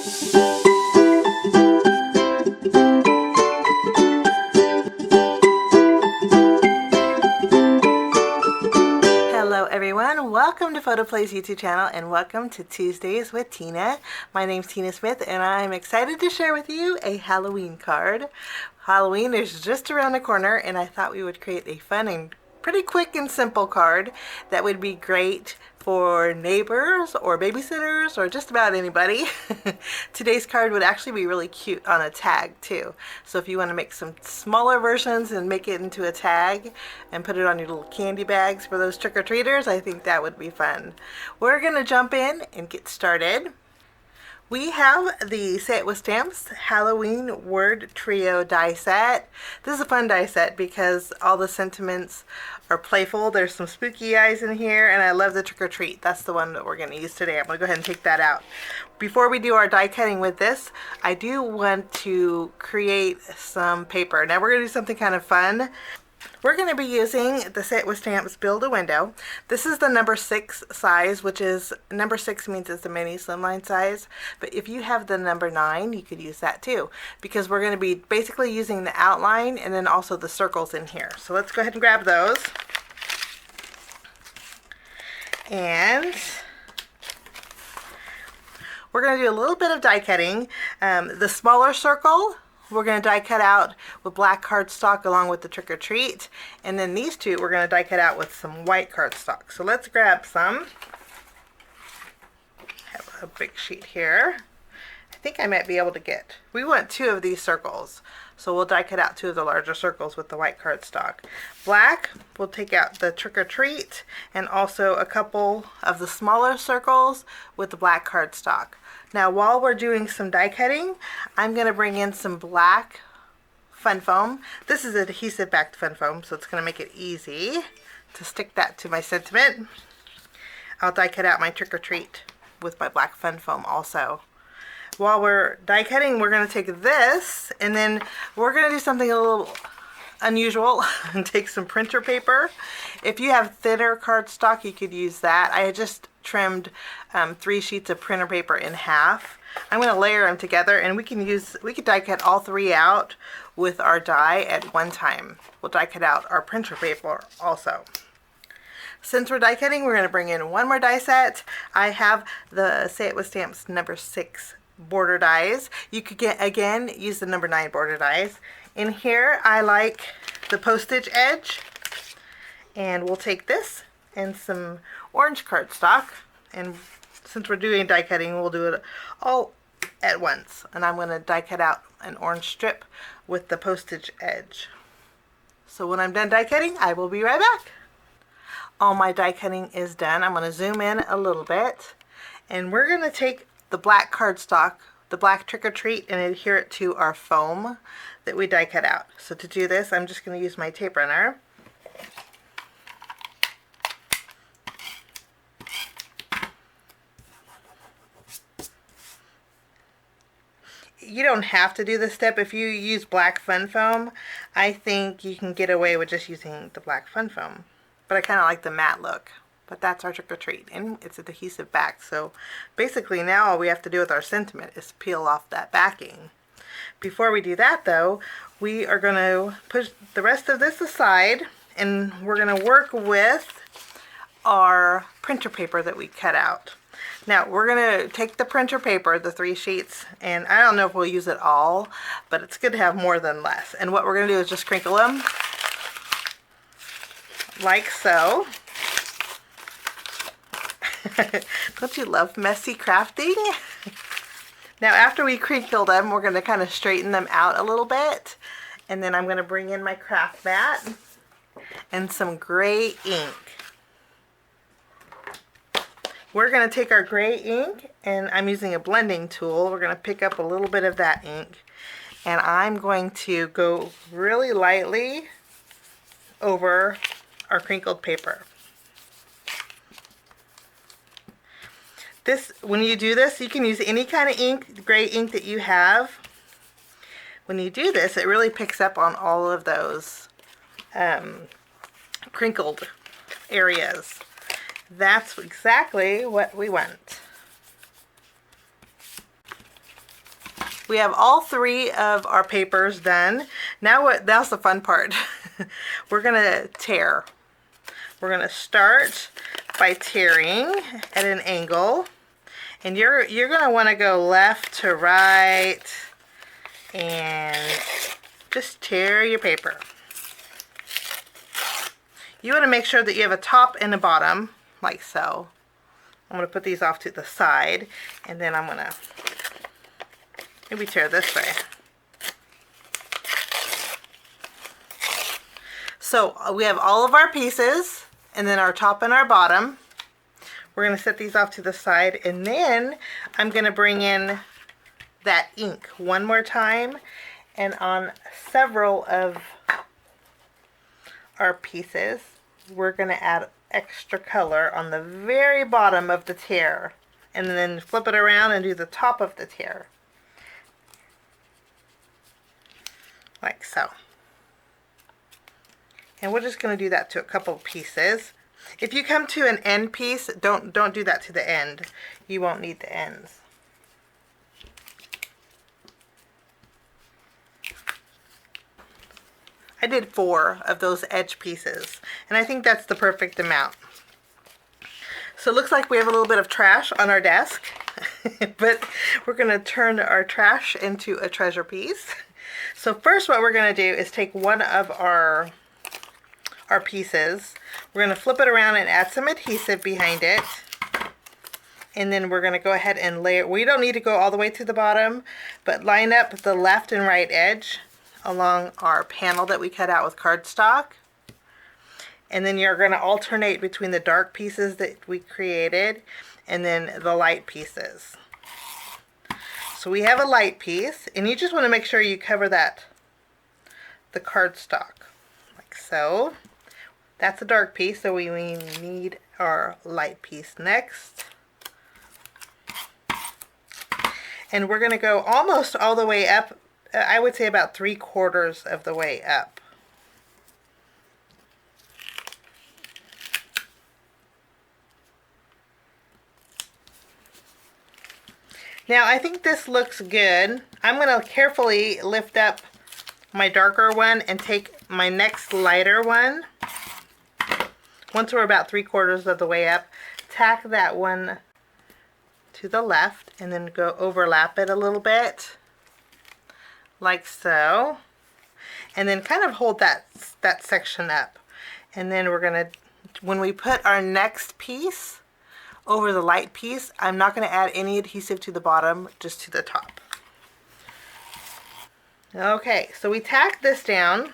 Hello everyone, welcome to PhotoPlay's YouTube channel and welcome to Tuesdays with Tina. My name's Tina Smith and I'm excited to share with you a Halloween card. Halloween is just around the corner and I thought we would create a fun and pretty quick and simple card that would be great for neighbors or babysitters or just about anybody. Today's card would actually be really cute on a tag too. So if you want to make some smaller versions and make it into a tag and put it on your little candy bags for those trick-or-treaters, I think that would be fun. We're going to jump in and get started. We have the Say It With Stamps Halloween Word Trio die set. This is a fun die set because all the sentiments are playful. There's some spooky eyes in here, and I love the trick or treat. That's the one that we're going to use today. I'm going to go ahead and take that out. Before we do our die cutting with this, I do want to create some paper. Now we're going to do something kind of fun. We're going to be using the Say It With Stamps Build a Window. This is the number 6 size, which is, number 6 means it's the mini slimline size, but if you have the number 9, you could use that too, because we're going to be basically using the outline and then also the circles in here. So let's go ahead and grab those. And we're going to do a little bit of die cutting. The smaller circle, we're going to die cut out with black cardstock along with the trick or treat. And then these two, we're going to die cut out with some white cardstock. So let's grab some. Have a big sheet here. I think I might be able to get, we want 2 of these circles. So we'll die cut out 2 of the larger circles with the white cardstock. Black, we'll take out the trick or treat and also a couple of the smaller circles with the black cardstock. Now while we're doing some die cutting, I'm going to bring in some black fun foam. This is adhesive backed fun foam, so it's going to make it easy to stick that to my sentiment. I'll die cut out my trick or treat with my black fun foam also. While we're die cutting, we're going to take this and then we're going to do something a little unusual and take some printer paper. If you have thinner cardstock, you could use that. I just trimmed 3 sheets of printer paper in half. I'm going to layer them together and we could die cut all 3 out with our die at one time. We'll die cut out our printer paper also. Since we're die cutting, we're going to bring in one more die set. I have the Say It With Stamps number 6 border dies. You could again use the number 9 border dies. In here I like the postage edge, and we'll take this and some orange cardstock, and since we're doing die cutting, we'll do it all at once. And I'm going to die cut out an orange strip with the postage edge. So when I'm done die cutting, I will be right back. All my die cutting is done. I'm going to zoom in a little bit, and we're going to take the black cardstock, the black trick or treat, and adhere it to our foam that we die cut out. So to do this, I'm just going to use my tape runner. You don't have to do this step. If you use black fun foam, I think you can get away with just using the black fun foam. But I kind of like the matte look. But that's our trick or treat, and it's adhesive back. So basically now all we have to do with our sentiment is peel off that backing. Before we do that though, we are going to push the rest of this aside and we're going to work with our printer paper that we cut out. Now we're going to take the printer paper, the 3 sheets, and I don't know if we'll use it all, but it's good to have more than less. And what we're going to do is just crinkle them like so. Don't you love messy crafting? Now after we crinkle them, we're going to kind of straighten them out a little bit, and then I'm going to bring in my craft mat and some gray ink. We're going to take our gray ink, and I'm using a blending tool. We're going to pick up a little bit of that ink, and I'm going to go really lightly over our crinkled paper. When you do this, you can use any kind of ink, gray ink that you have. When you do this, it really picks up on all of those crinkled areas. That's exactly what we want. We have all 3 of our papers done. Now's the fun part. We're gonna tear. We're gonna start by tearing at an angle, and you're gonna want to go left to right and just tear your paper. You want to make sure that you have a top and a bottom, like so. I'm going to put these off to the side, and then I'm going to maybe tear this way. So we have all of our pieces, and then our top and our bottom. We're going to set these off to the side, and then I'm going to bring in that ink one more time, and on several of our pieces, we're going to add extra color on the very bottom of the tear, and then flip it around and do the top of the tear, like so. And we're just going to do that to a couple of pieces. If you come to an end piece, don't do that to the end. You won't need the ends. I did 4 of those edge pieces, and I think that's the perfect amount. So it looks like we have a little bit of trash on our desk, but we're going to turn our trash into a treasure piece. So first what we're going to do is take one of our pieces. We're going to flip it around and add some adhesive behind it. And then we're going to go ahead and layer. We don't need to go all the way to the bottom, but line up the left and right edge along our panel that we cut out with cardstock. And then you're going to alternate between the dark pieces that we created and then the light pieces. So we have a light piece, and you just want to make sure you cover the cardstock, like so. That's a dark piece, so we need our light piece next. And we're going to go almost all the way up. I would say about 3/4 of the way up. Now I think this looks good. I'm going to carefully lift up my darker one and take my next lighter one. Once we're about 3/4 of the way up, tack that one to the left and then go overlap it a little bit, like so, and then kind of hold that section up. And then we're gonna, when we put our next piece over the light piece, I'm not going to add any adhesive to the bottom, just to the top. Okay, so we tack this down.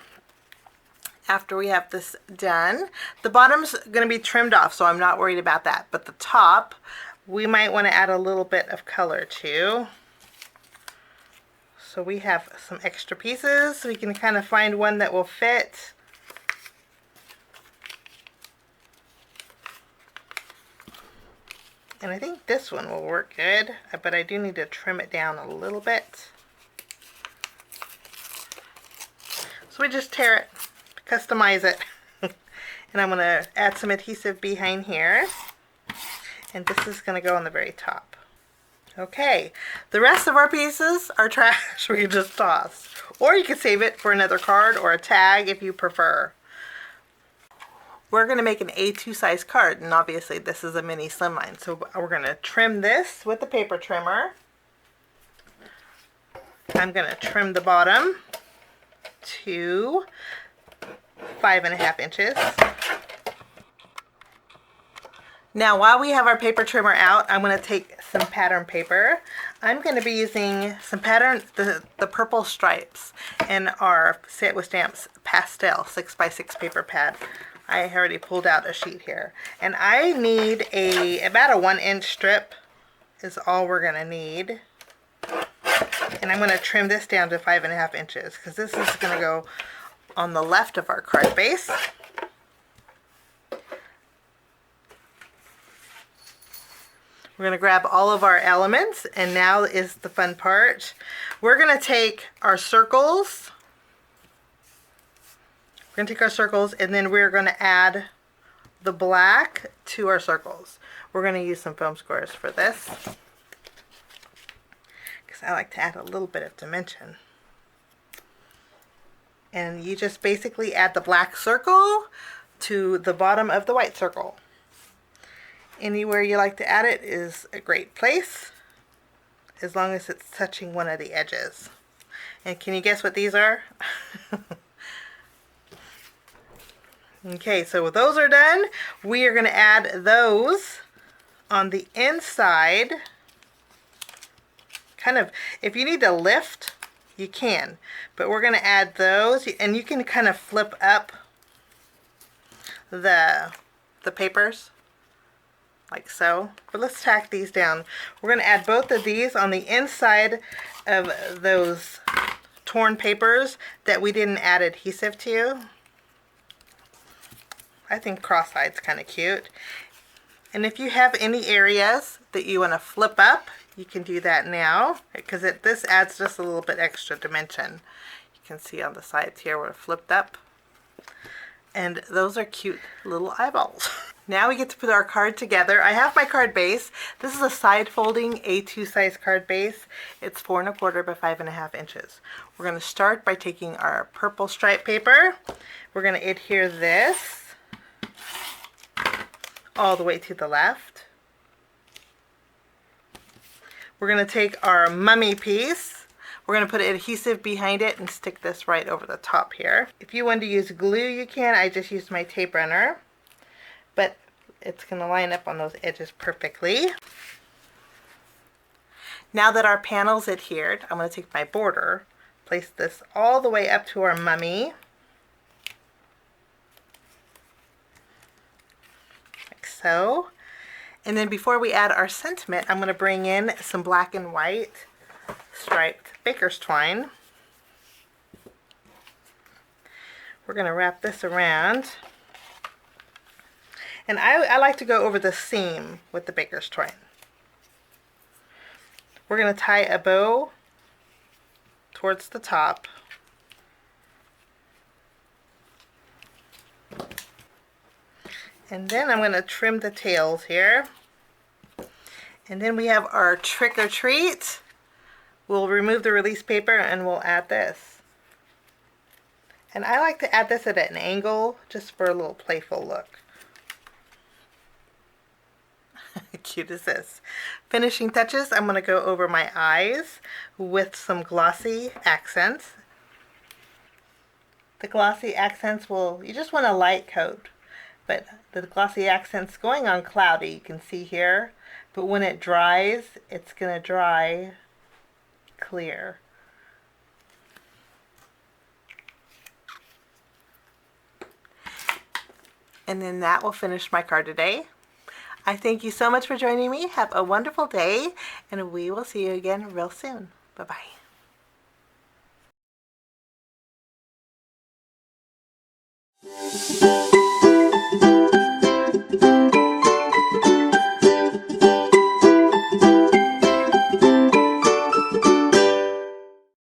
After we have this done, the bottom's going to be trimmed off, so I'm not worried about that, but the top we might want to add a little bit of color to. So we have some extra pieces, so we can kind of find one that will fit. And I think this one will work good, but I do need to trim it down a little bit. So we just tear it, customize it. And I'm going to add some adhesive behind here. And this is going to go on the very top. Okay, the rest of our pieces are trash we can just toss. Or you can save it for another card or a tag if you prefer. We're going to make an A2 size card, and obviously this is a mini slimline. So we're going to trim this with the paper trimmer. I'm going to trim the bottom to 5.5 inches. Now while we have our paper trimmer out, I'm going to take some pattern paper. I'm going to be using some pattern, the purple stripes in our Say It With Stamps Pastel 6x6 paper pad. I already pulled out a sheet here. And I need about a 1-inch strip is all we're going to need. And I'm going to trim this down to 5.5 inches because this is going to go on the left of our card base. We're going to grab all of our elements, and now is the fun part. We're going to take our circles. We're going to take our circles, and then we're going to add the black to our circles. We're going to use some foam squares for this, because because I like to add a little bit of dimension. And you just basically add the black circle to the bottom of the white circle. Anywhere you like to add it is a great place, as long as it's touching one of the edges. And can you guess what these are? Okay, so with those are done, we are going to add those on the inside. Kind of, if you need to lift, you can, but we're going to add those, and you can kind of flip up the papers like so. But let's tack these down. We're going to add both of these on the inside of those torn papers that we didn't add adhesive to. I think cross-side's kind of cute. And if you have any areas that you want to flip up, you can do that now, because this adds just a little bit extra dimension. You can see on the sides here where it flipped up. And those are cute little eyeballs. Now we get to put our card together. I have my card base. This is a side folding A2 size card base. It's 4 1/4 by 5.5 inches. We're going to start by taking our purple stripe paper. We're going to adhere this all the way to the left. We're going to take our mummy piece. We're going to put adhesive behind it and stick this right over the top here. If you want to use glue, you can. I just used my tape runner, but it's going to line up on those edges perfectly. Now that our panel's adhered, I'm going to take my border, place this all the way up to our mummy. Like so. And then before we add our sentiment, I'm going to bring in some black and white striped baker's twine. We're going to wrap this around. And I like to go over the seam with the baker's twine. We're going to tie a bow towards the top. And then I'm going to trim the tails here. And then we have our trick or treat. We'll remove the release paper and we'll add this. And I like to add this at an angle just for a little playful look. Cute as this. Finishing touches, I'm going to go over my eyes with some glossy accents. The glossy accents you just want a light coat. But the glossy accent's going on cloudy, you can see here. But when it dries, it's going to dry clear. And then that will finish my card today. I thank you so much for joining me. Have a wonderful day, and we will see you again real soon. Bye-bye.